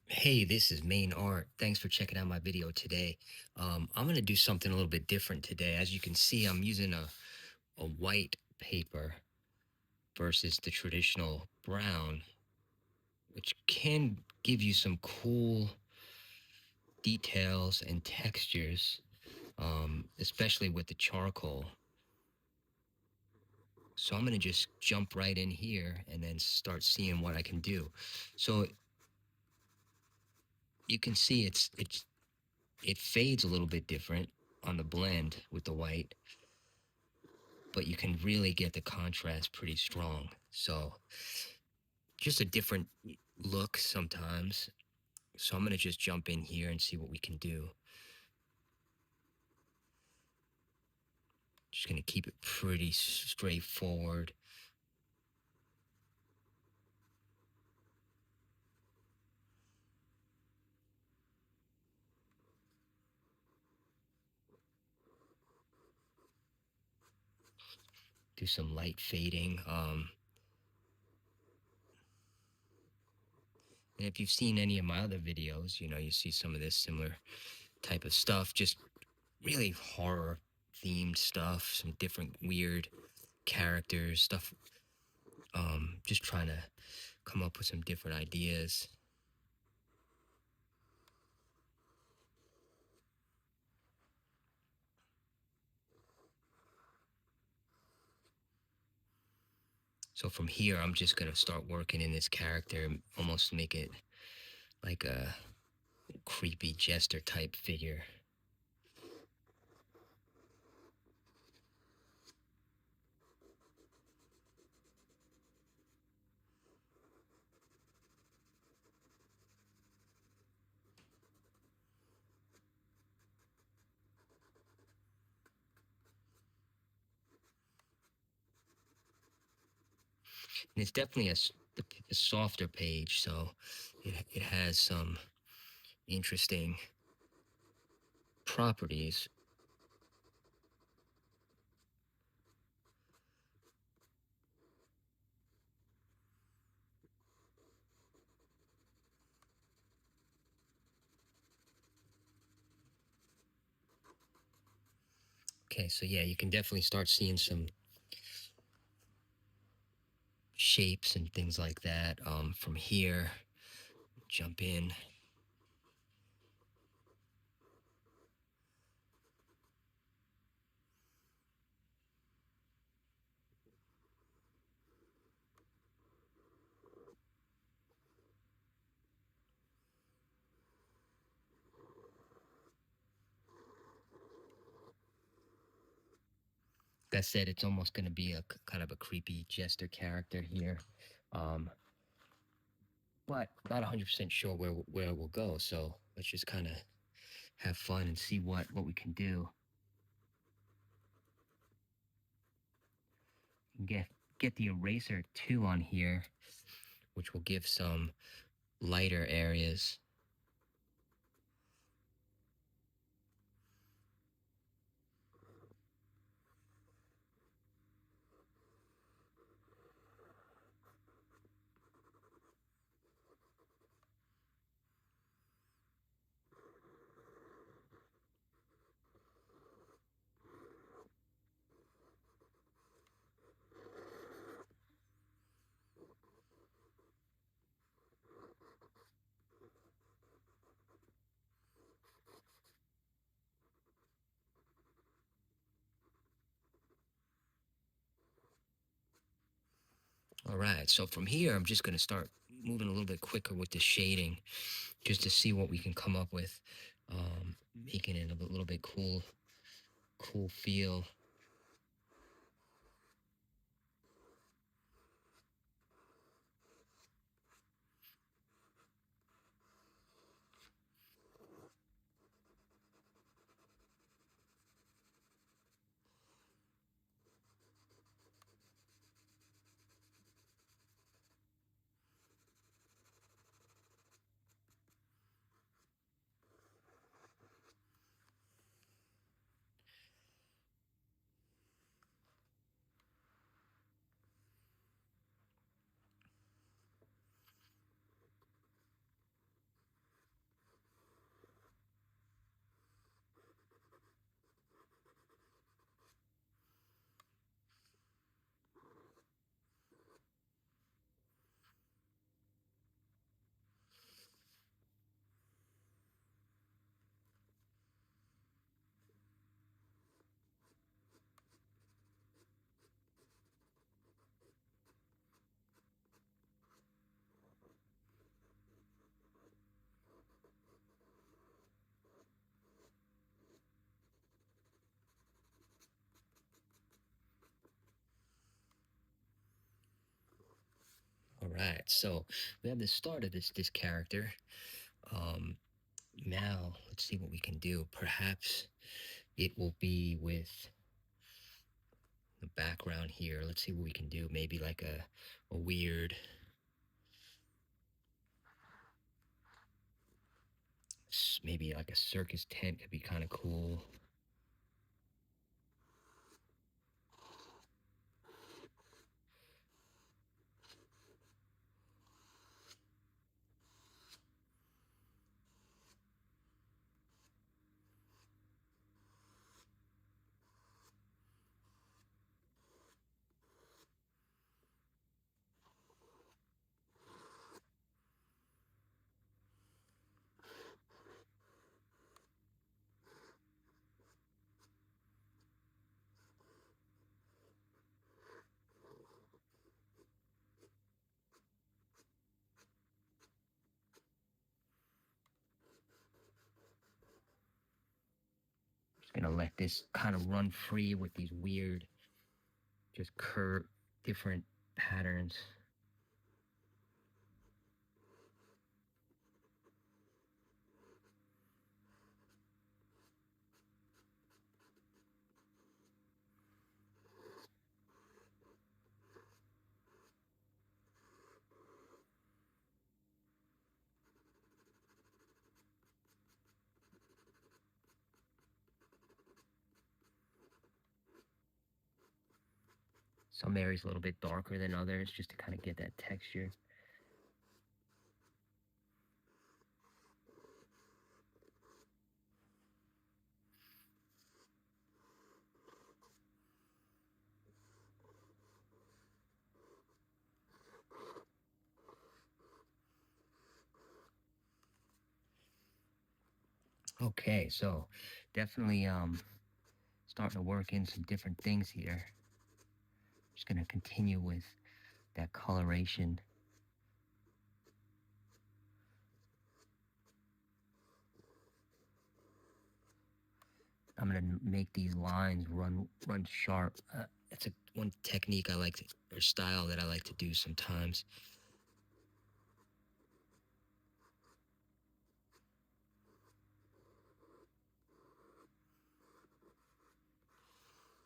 Hey, this is Main Art. Thanks for checking out my video today. I'm going to do something a little bit different today. As you can see, I'm using a white paper versus the traditional brown, which can give you some cool details and textures, especially with the charcoal. So I'm going to just jump right in here and then start seeing what I can do. So you can see it fades a little bit different on the blend with the white, but you can really get the contrast pretty strong. So just a different look sometimes. So I'm going to just jump in here and see what we can do. Just going to keep it pretty straightforward. Do some light fading. And if you've seen any of my other videos, you see some of this similar type of stuff, just really horror themed stuff, some different weird characters, stuff. Just trying to come up with some different ideas. So from here, I'm just going to start working in this character, almost make it like a creepy jester type figure. And it's definitely a softer page, so it has some interesting properties. Okay, so yeah, you can definitely start seeing some shapes and things like that from here. Jump in. Like I said, it's almost going to be a kind of a creepy jester character here. Um, but not 100% sure where we'll go. So let's just kind of have fun and see what we can do. Get the eraser 2 on here, which will give some lighter areas. All right, so from here, I'm just going to start moving a little bit quicker with the shading, just to see what we can come up with, making it a little bit cool feel. so we have the start of this character. Um, Now let's see what we can do. Perhaps it will be with the background here. Let's see what we can do. Maybe like a weird, maybe like a circus tent could be kind of cool. Just gonna let this kind of run free with these weird, just curve, different patterns. Some areas a little bit darker than others, just to kind of get that texture. Okay, so definitely starting to work in some different things here. Just gonna continue with that coloration. I'm gonna make these lines run sharp. That's one technique I like or style that I like to do sometimes.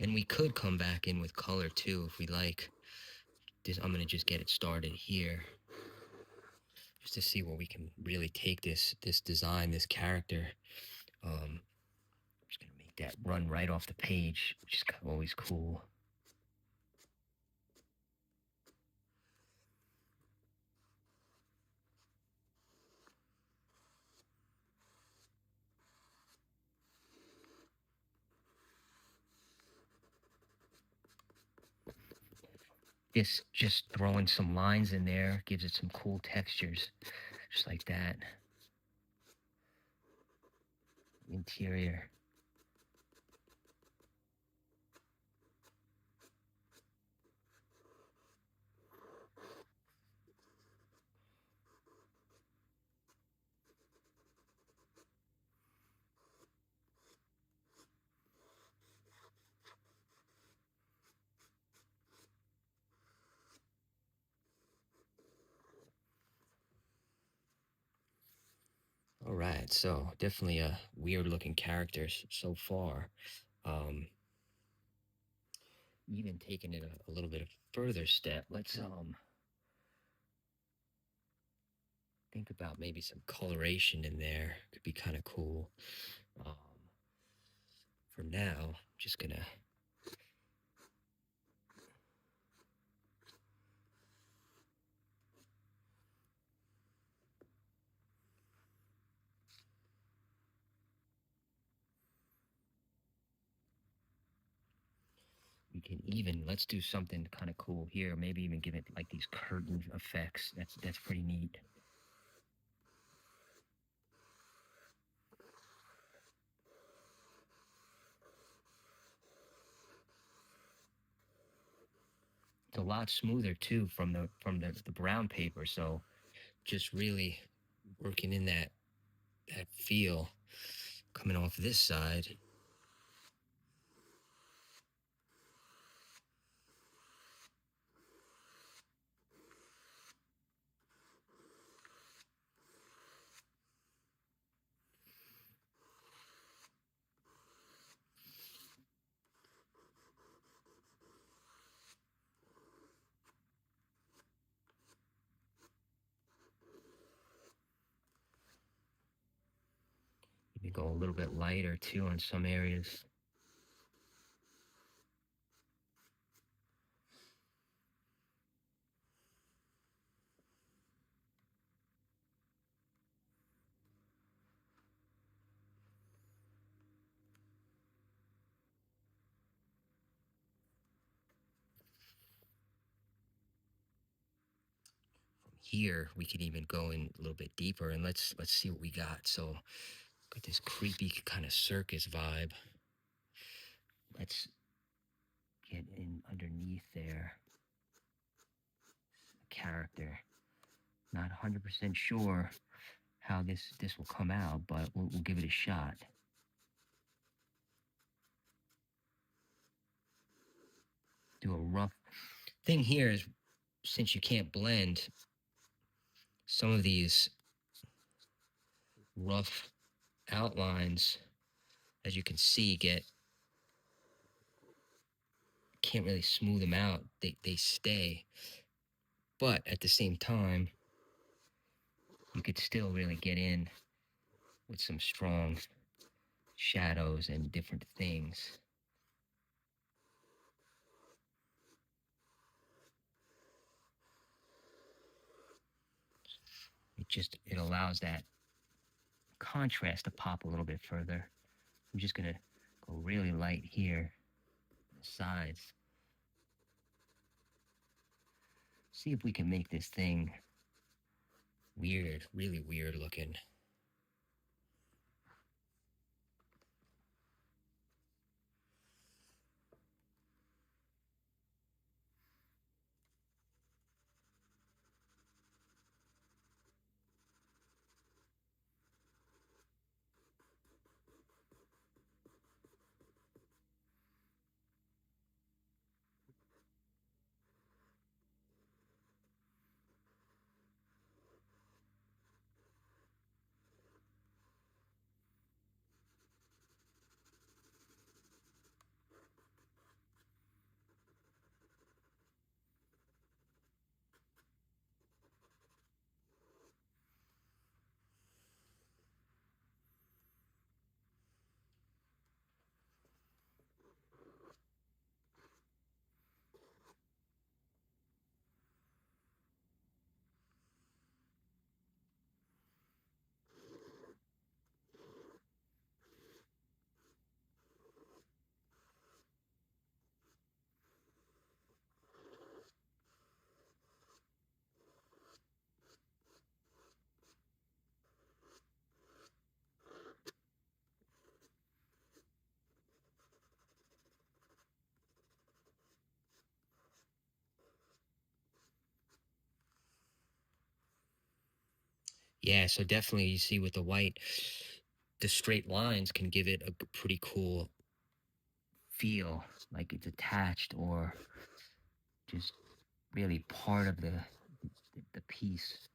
And we could come back in with color too if we like. I'm gonna just get it started here, just to see where we can really take this design, this character. Just gonna make that run right off the page, which is always cool. Just throwing some lines in there gives it some cool textures, just like that. Interior. All right, so definitely a weird looking character so far. Um, Even taking it a little bit further step, let's think about maybe some coloration in there. Could be kind of cool. Um, for now, I'm just gonna we can even let's do something kind of cool here. Maybe even give it like these curtain effects. That's pretty neat. It's a lot smoother too from the brown paper. So just really working in that feel coming off this side. go a little bit lighter too on some areas. Here we can even go in a little bit deeper, and let's see what we got. So got this creepy kind of circus vibe. Let's get in underneath there. Character. Not 100% sure how this will come out, but we'll give it a shot. Do a rough thing here is, since you can't blend, some of these rough outlines, as you can see, can't really smooth them out. They stay. But at the same time, you could still really get in with some strong shadows and different things. It allows that contrast to pop a little bit further. I'm just gonna go really light here, the sides. See if we can make this thing weird, really weird looking. Yeah, so definitely you see with the white, the straight lines can give it a pretty cool feel, like it's attached or just really part of the piece.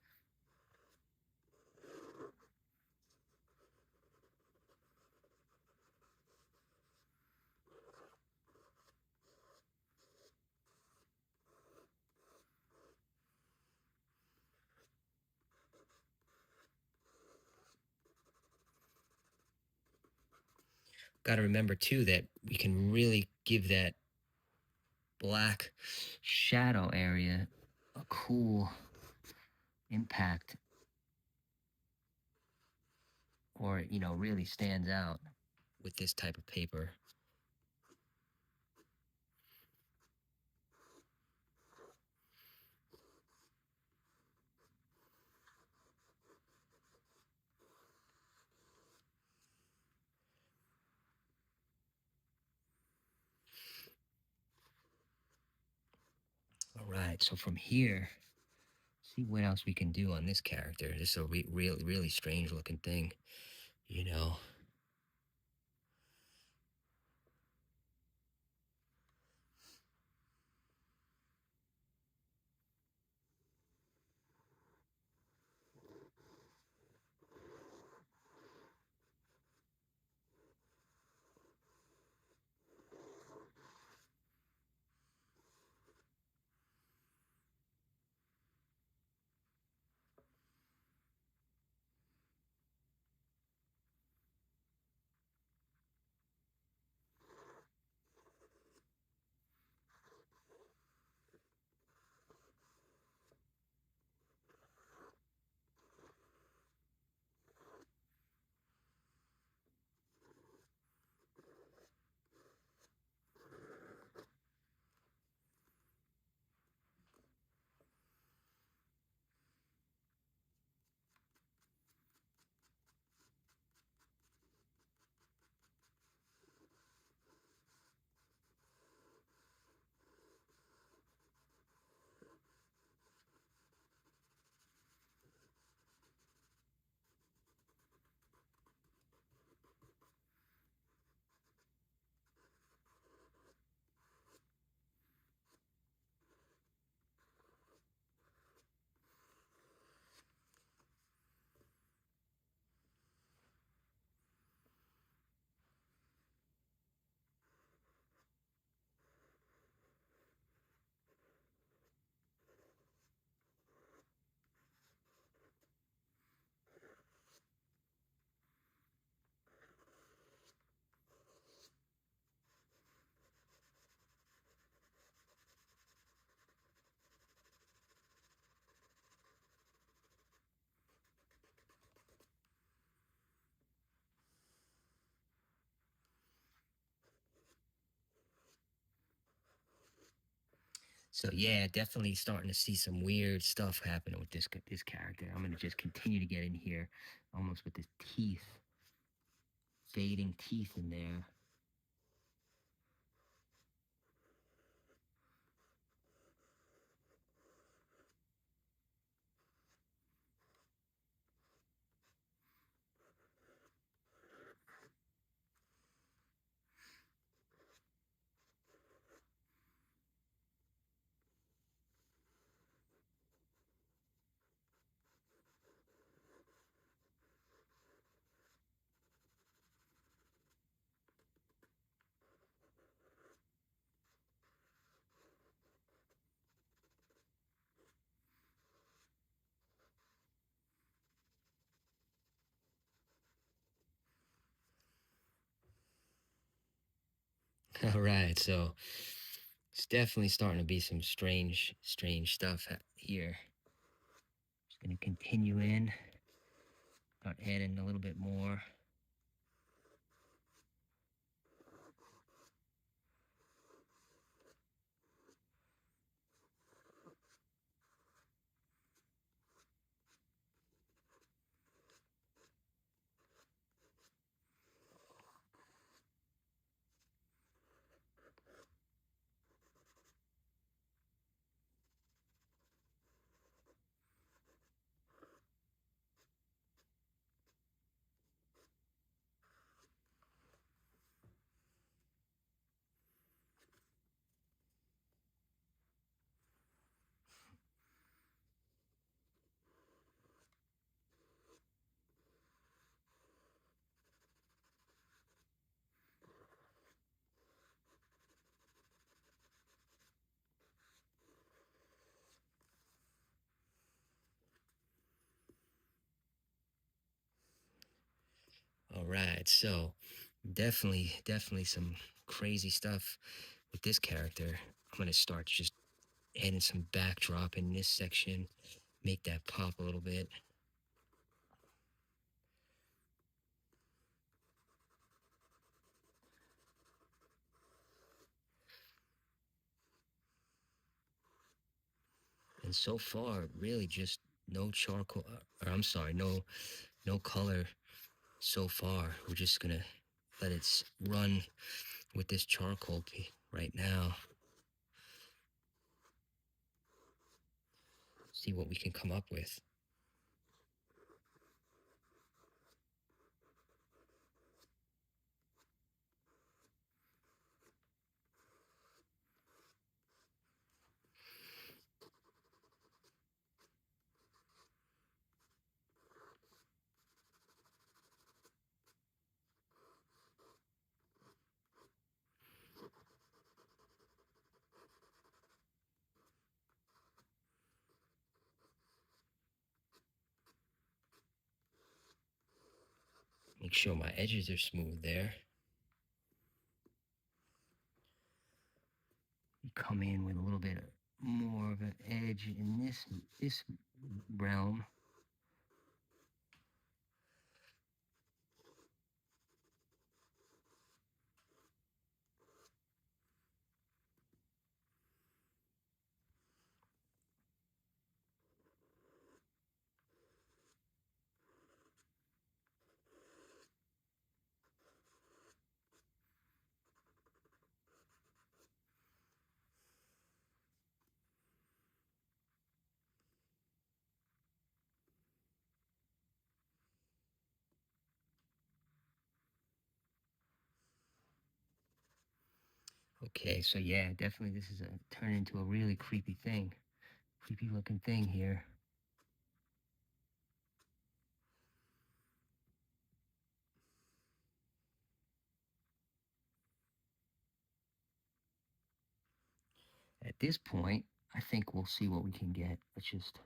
Got to remember too that we can really give that black shadow area a cool impact, or really stands out with this type of paper. All right, so from here, see what else we can do on this character. This is a really strange looking thing, you know. So yeah, definitely starting to see some weird stuff happening with this character. I'm gonna just continue to get in here, almost with the teeth, fading teeth in there. All right, so it's definitely starting to be some strange stuff here. Just gonna continue in, start adding a little bit more. All right, so definitely some crazy stuff with this character. I'm gonna start just adding some backdrop in this section, make that pop a little bit. And so far, really just no charcoal, or I'm sorry, no color so far. We're just gonna let it run with this charcoal right now. See what we can come up with. Make sure my edges are smooth there. Come in with a little bit more of an edge in this realm. Okay, so yeah, definitely this is a turn into a really creepy looking thing here. At this point, I think we'll see what we can get. Let's just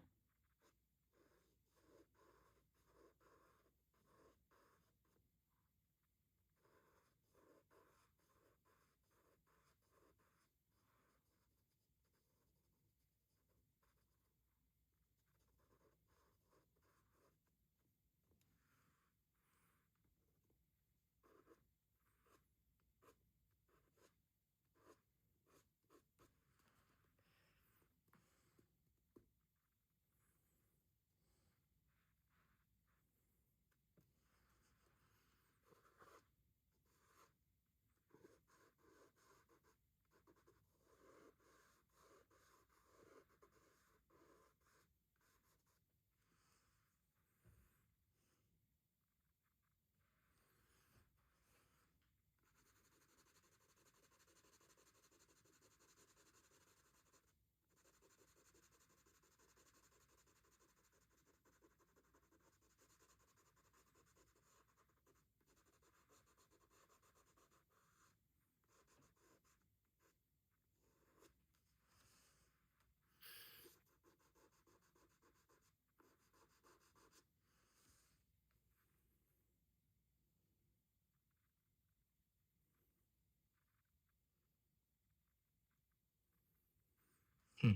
Hmm.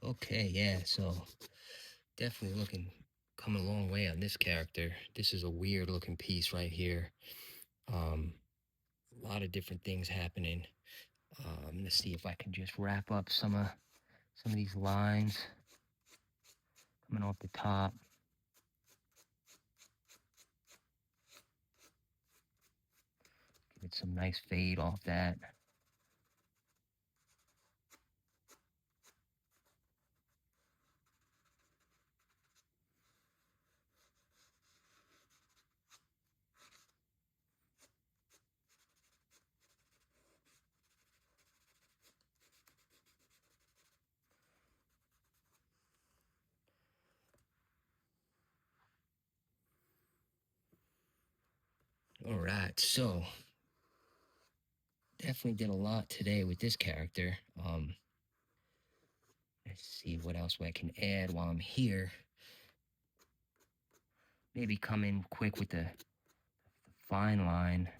Okay, yeah. So definitely looking coming a long way on this character. This is a weird looking piece right here. Um, a lot of different things happening. I'm gonna see if I can just wrap up some of these lines coming off the top. Give it some nice fade off that. All right, so definitely did a lot today with this character. Let's see what else I can add while I'm here. Maybe come in quick with the fine line.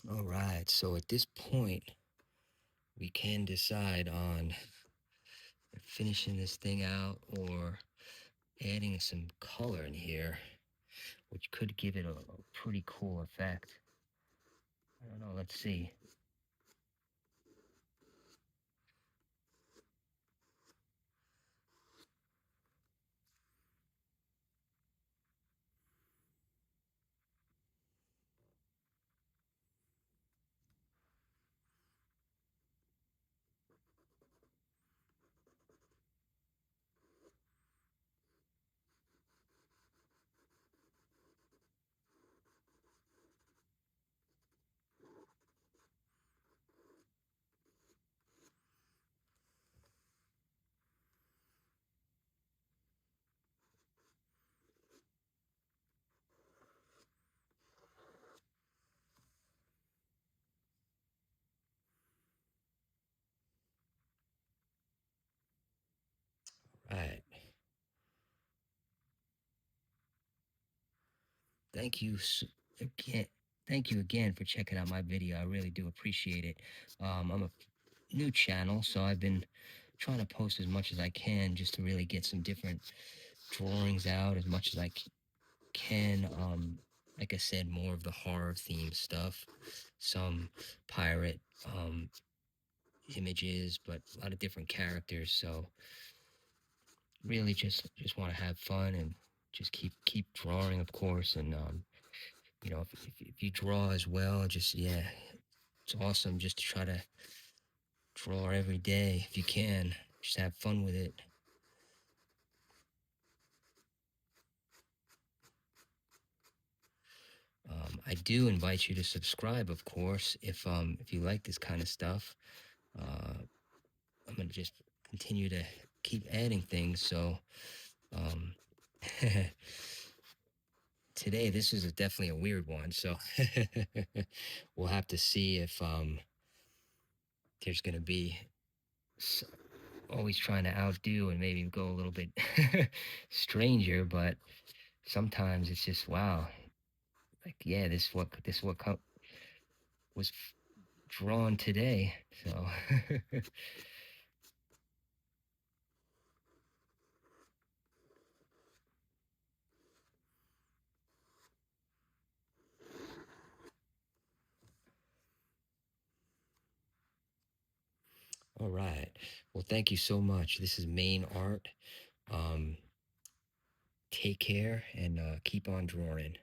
All right, so at this point, we can decide on finishing this thing out or adding some color in here, which could give it a pretty cool effect. I don't know, let's see. All right. Thank you again. Thank you again for checking out my video. I really do appreciate it. I'm a new channel, so I've been trying to post as much as I can just to really get some different drawings out as much as can. Like I said, more of the horror theme stuff, some pirate images, but a lot of different characters. So really, just want to have fun and just keep drawing, of course. And if you draw as well, just yeah, it's awesome. Just to try to draw every day if you can. Just have fun with it. I do invite you to subscribe, of course, if you like this kind of stuff. Uh, I'm gonna just continue to keep adding things. So um, today, this is definitely a weird one. So we'll have to see if there's gonna be always trying to outdo and maybe go a little bit stranger, but sometimes it's just wow. Like yeah, this was drawn today. So all right. Well, thank you so much. This is Main Art. Um, take care and keep on drawing.